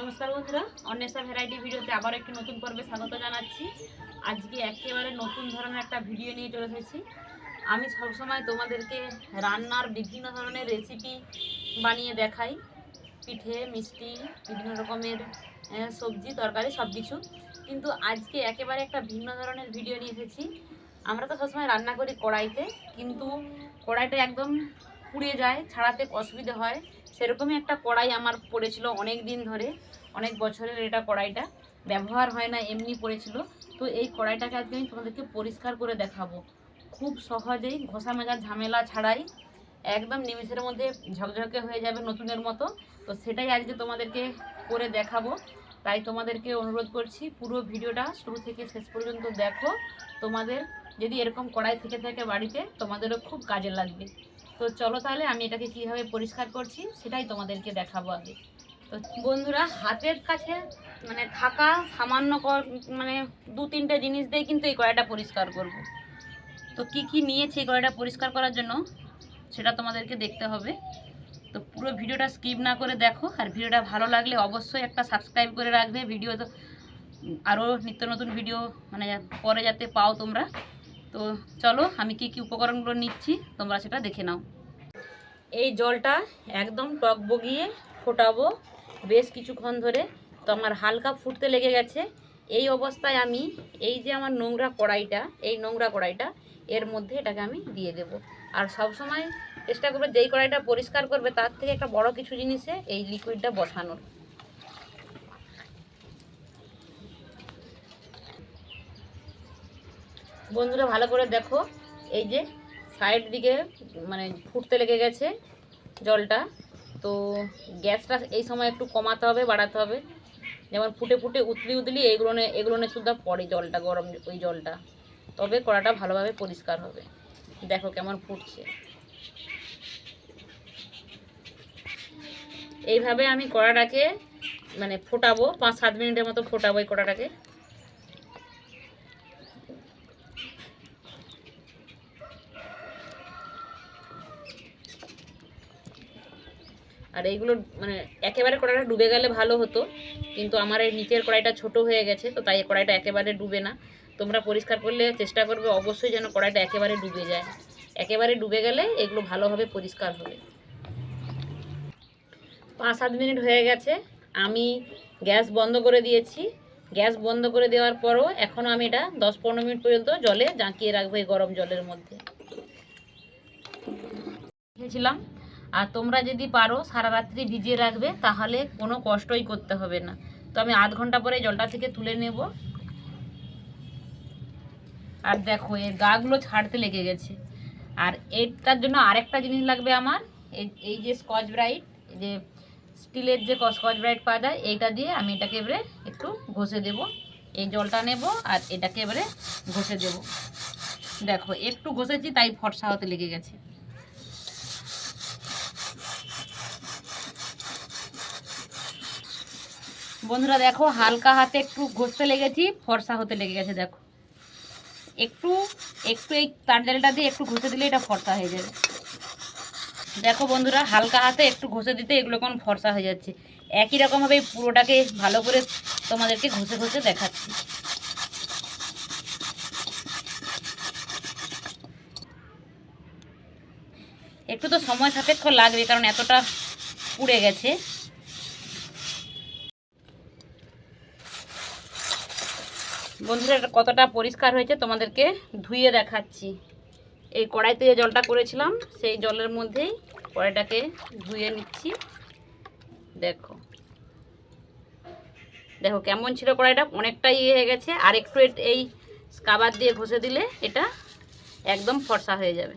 নমস্কার বন্ধুরা, অন্বেষা ভ্যারাইটি ভিডিওতে আবার একটি নতুন পর্বে স্বাগত জানাচ্ছি। আজকে একেবারে নতুন ধরনের একটা ভিডিও নিয়ে চলে এসেছি। আমি সবসময় তোমাদেরকে রান্নার বিভিন্ন ধরনের রেসিপি বানিয়ে দেখাই, পিঠে, মিষ্টি, বিভিন্ন রকমের সবজি, তরকারি সব কিছু। কিন্তু আজকে একেবারে একটা ভিন্ন ধরনের ভিডিও নিয়ে এসেছি। আমরা তো সবসময় রান্না করি কড়াইতে, কিন্তু কড়াইটা একদম পুড়ে যায়, ছাড়াতে অসুবিধা হয়। সেরকমই একটা কড়াই আমার পড়েছিল অনেক দিন ধরে, অনেক বছরের এটা কড়াইটা ব্যবহার হয় না, এমনি পড়েছিল। তো এই কড়াইটাকে আজকে আমি তোমাদেরকে পরিষ্কার করে দেখাবো, খুব সহজেই ঘষা মেজার ঝামেলা ছাড়াই একদম নিমেষের মধ্যে ঝকঝকে হয়ে যাবে নতুনের মতো। তো সেটাই আজকে তোমাদেরকে করে দেখাবো। তাই তোমাদেরকে অনুরোধ করছি, পুরো ভিডিওটা শুরু থেকে শেষ পর্যন্ত দেখো। তোমাদের যদি এরকম কড়াই থেকে থাকে বাড়িতে, তোমাদেরও খুব কাজে লাগবে। তো চলো তাহলে আমি এটাকে কীভাবে পরিষ্কার করছি সেটাই তোমাদেরকে দেখাবো আগে। তো বন্ধুরা, হাতের কাছে থাকা সামান্য মানে দু তিনটে জিনিস দিয়ে কিন্তু এই কড়াইটা পরিষ্কার করব। তো কি কি নিয়েছি এই কড়াইটা পরিষ্কার করার জন্য সেটা তোমাদেরকে দেখতে হবে। তো পুরো ভিডিওটা স্কিপ না করে দেখো, আর ভিডিওটা ভালো লাগলে অবশ্যই একটা সাবস্ক্রাইব করে রাখবে। ভিডিও তো আরও নিত্য নতুন ভিডিও পরে যাতে পাও তোমরা। তো চলো আমি কি কি উপকরণগুলো নিচ্ছি তোমরা সেটা দেখে নাও। এই জলটা একদম টক বগিয়ে ফোটাবো বেশ কিছুক্ষণ ধরে। তো আমার হালকা ফুটতে লেগে গেছে। এই অবস্থায় আমি এই যে আমার নোংরা কড়াইটা, এই নোংরা কড়াইটা এর মধ্যে এটাকে আমি দিয়ে দেব। আর সব সময় চেষ্টা করবে যেই কড়াইটা পরিষ্কার করবে তার থেকে একটা বড় কিছু জিনিসে এই লিকুইডটা বসানোর। বন্ধুরা ভালো করে দেখো, এই যে সাইড দিকে ফুটতে লেগে গেছে জলটা। তো গ্যাসটা এই সময় একটু কমাতে হবে, বাড়াতে হবে। যেমন ফুটে ফুটে উতলি উতলি এগুলোনে সুদ্ধা পড়ে জলটা, গরম ওই জলটা, তবে কড়াটা ভালোভাবে পরিষ্কার হবে। দেখো কেমন ফুটছে। এইভাবে আমি কড়াটাকে ফোটাবো, 5-7 মিনিটের মতো ফোটাবো এই কড়াটাকে। আর এইগুলো একেবারে কড়াইটা ডুবে গেলে ভালো হতো, কিন্তু আমার এই নিচের কড়াইটা ছোট হয়ে গেছে, তো তাই কড়াইটা একেবারে ডুবে না। তোমরা পরিষ্কার করলে চেষ্টা করবে অবশ্যই যেন কড়াইটা একেবারে ডুবে যায়। একেবারে ডুবে গেলে এগুলো ভালোভাবে পরিষ্কার হবে। 5-7 মিনিট হয়ে গেছে, আমি গ্যাস বন্ধ করে দিয়েছি। গ্যাস বন্ধ করে দেওয়ার পরও এখনও আমি এটা 10-15 মিনিট পর্যন্ত জলে জাঁকিয়ে রাখবো, এই গরম জলের মধ্যে রেখেছিলাম। আর তোমরা যদি পারো সারা রাত্রি ভিজিয়ে রাখবে, তাহলে কোনো কষ্টই করতে হবে না। তো আমি আধ ঘন্টা পরে জলটা থেকে তুলে নেব। আর দেখো এর গাগুলো ছাড়তে লেগে গেছে। আর এটার জন্য আরেকটা জিনিস লাগবে আমার, এই যে স্কচ ব্রাইট, যে স্টিলের যে স্কচ ব্রাইট পাওয়া যায়, এইটা দিয়ে আমি এটাকে এবারে একটু ঘষে দেব। এই জলটা নেব আর এটাকে এবারে ঘষে দেব। দেখো একটু ঘষেছি তাই ফর্সা হতে লেগে গেছে। বন্ধুরা দেখো, হালকা হাতে একটু ঘষতে লেগেছি, ফর্সা হতে লেগে গেছে। দেখো একটু একটু এই তার জালটা দিয়ে একটু ঘষে দিলে এটা ফর্সা হয়ে যাবে। দেখো বন্ধুরা, হালকা হাতে একটু ঘষে দিতে এগুলো কোন ফর্সা হয়ে যাচ্ছে। একই রকমভাবে পুরোটাকে ভালো করে তোমাদেরকে ঘষে ঘষে দেখাচ্ছি। একটু তো সময় সাপেক্ষ লাগবে, কারণ এতটা পুড়ে গেছে। বন্ধুরা এটা কতটা পরিষ্কার হয়েছে তোমাদেরকে ধুয়ে দেখাচ্ছি। এই কড়াইতে যে জলটা করেছিলাম সেই জলের মধ্যেই কড়াইটাকে ধুয়ে নিচ্ছি। দেখো দেখো কেমন ছিল কড়াইটা, অনেকটাই ইয়ে হয়ে গেছে। আর একটু এই স্কাবার দিয়ে ঘষে দিলে এটা একদম ফর্সা হয়ে যাবে।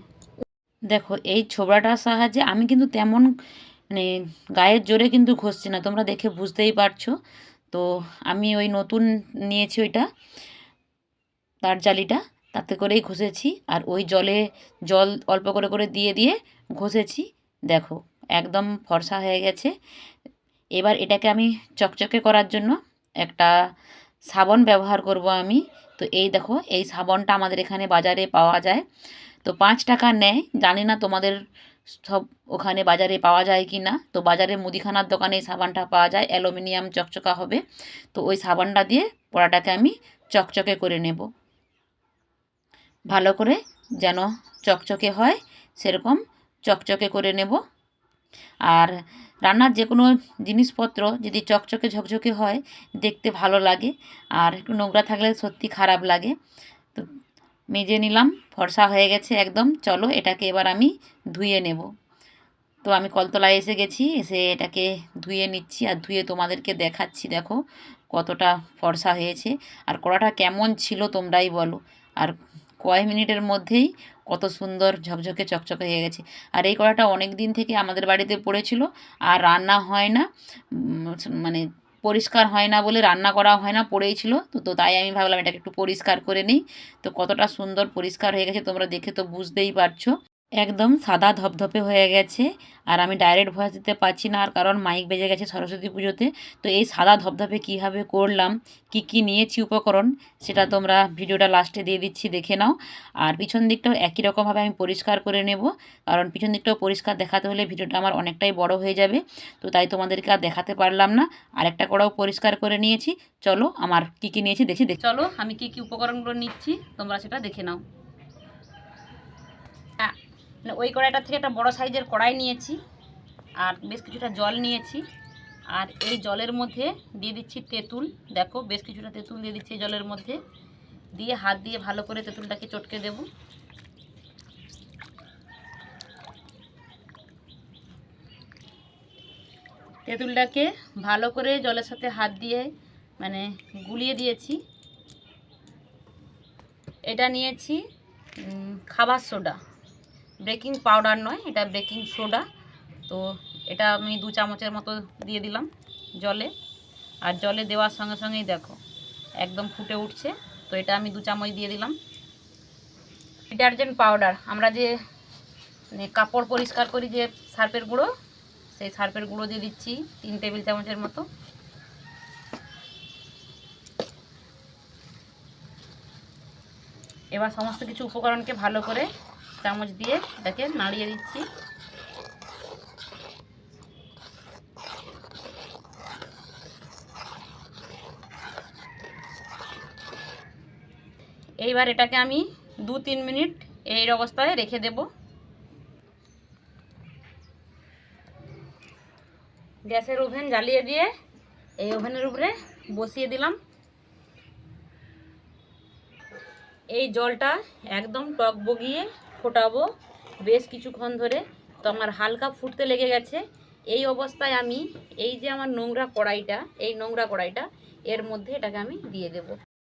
দেখো এই ছোবড়াটার সাহায্যে আমি কিন্তু তেমন গায়ের জোরে কিন্তু ঘষছি না, তোমরা দেখে বুঝতেই পারছো। তো আমি ওই নতুন নিয়েছি ওইটা, তার জালিটা, তাতে করেই ঘষেছি। আর ওই জল অল্প করে করে দিয়ে দিয়ে ঘষেছি। দেখো একদম ফর্সা হয়ে গেছে। এবার এটাকে আমি চকচকে করার জন্য একটা সাবান ব্যবহার করব আমি। তো এই দেখো, এই সাবানটা আমাদের এখানে বাজারে পাওয়া যায়। তো 5 টাকা নেয়, জানি না তোমাদের সব ওখানে বাজারে পাওয়া যায় কি না। তো বাজারে মুদিখানার দোকানে এই সাবানটা পাওয়া যায়, অ্যালুমিনিয়াম চকচকা হবে। তো ওই সাবানটা দিয়ে কড়াটাকে আমি চকচকে করে নেব, ভালো করে যেন চকচকে হয় সেরকম চকচকে করে নেব। আর রান্নার যে কোনো জিনিসপত্র যদি চকচকে ঝকঝকে হয় দেখতে ভালো লাগে, আর একটু নোংরা থাকলে সত্যি খারাপ লাগে। তো মেজে নিলাম, ফর্সা হয়ে গেছে একদম। চলো এটাকে এবার আমি ধুয়ে নেব। তো আমি কলতলায় এসে গেছি, এসে এটাকে ধুয়ে নিচ্ছি আর ধুয়ে তোমাদেরকে দেখাচ্ছি। দেখো কতটা ফর্সা হয়েছে, আর কড়াটা কেমন ছিল তোমরাই বলো। আর কয় মিনিটের মধ্যেই কত সুন্দর ঝকঝকে চকচকে হয়ে গেছে। আর এই কড়াটা অনেক দিন থেকে আমাদের বাড়িতে পড়েছিল, আর রান্না হয় না, মানে পরিষ্কার হয় না বলে রান্না করা হয় না, পড়েই ছিল। তো তাই আমি ভাবলাম এটাকে একটু পরিষ্কার করে নিই। তো কতটা সুন্দর পরিষ্কার হয়ে গেছে তোমরা দেখে তো বুঝতেই পারছো, একদম সাদা ধপধপে হয়ে গেছে। আর আমি ডাইরেক্ট ভয়েস দিতে পারছি না, আর কারণ মাইক বেজে গেছে সরস্বতী পুজোতে। তো এই সাদা ধপধপে কীভাবে করলাম, কি কি নিয়েছি উপকরণ, সেটা তোমরা ভিডিওটা লাস্টে দিয়ে দিচ্ছি, দেখে নাও। আর পিছন দিকটাও একই রকমভাবে আমি পরিষ্কার করে নেব, কারণ পিছন দিকটাও পরিষ্কার দেখাতে হলে ভিডিওটা আমার অনেকটাই বড় হয়ে যাবে। তো তাই তোমাদেরকে আর দেখাতে পারলাম না। আর একটা কড়াও পরিষ্কার করে নিয়েছি। চলো আমার কি কি নিয়েছি দেখি। চলো আমি কি কি উপকরণগুলো নিচ্ছি তোমরা সেটা দেখে নাও। ওই কড়াইটার থেকে একটা বড় সাইজের কড়াই নিয়েছি, আর বেশ কিছুটা জল নিয়েছি। আর এই জলের মধ্যে দিয়ে দিচ্ছি তেঁতুল। দেখো বেশ কিছুটা তেঁতুল দিয়ে দিচ্ছি জলের মধ্যে, দিয়ে হাত দিয়ে ভালো করে তেঁতুলটাকে চটকে দেব। তেঁতুলটাকে ভালো করে জলের সাথে হাত দিয়ে মানে গুলিয়ে দিয়েছি। এটা নিয়েছি খাবার সোডা, বেকিং পাউডার নয়, এটা বেকিং সোডা। তো এটা আমি 2 চামচের মতো দিয়ে দিলাম জলে। আর জলে দেওয়ার সঙ্গে সঙ্গেই দেখো একদম ফুটে উঠছে। তো এটা আমি 2 চামচ দিয়ে দিলাম। ডিটারজেন্ট পাউডার, আমরা যে কাপড় পরিষ্কার করি যে সার্ফের গুঁড়ো, সেই সার্ফের গুঁড়ো দিয়ে দিচ্ছি 3 টেবিল চামচের মতো। এবার সমস্ত কিছু উপকরণকে ভালো করে চামচ দিয়ে এটাকে নাড়িয়ে দিচ্ছি। এইবার এটাকে আমি 2-3 মিনিট এই অবস্থায় রেখে দেব। গ্যাসের ওভেন জ্বালিয়ে দিয়ে এই ওভেনের উপরে বসিয়ে দিলাম। এই জলটা একদম টক বগিয়ে ফোটাবো বেশ কিছুক্ষণ ধরে। তো আমার হালকা ফুটতে লেগে গেছে। এই অবস্থায় আমি এই যে আমার নোংরা কড়াইটা, এই নোংরা কড়াইটা এর মধ্যে এটাকে আমি দিয়ে দেব।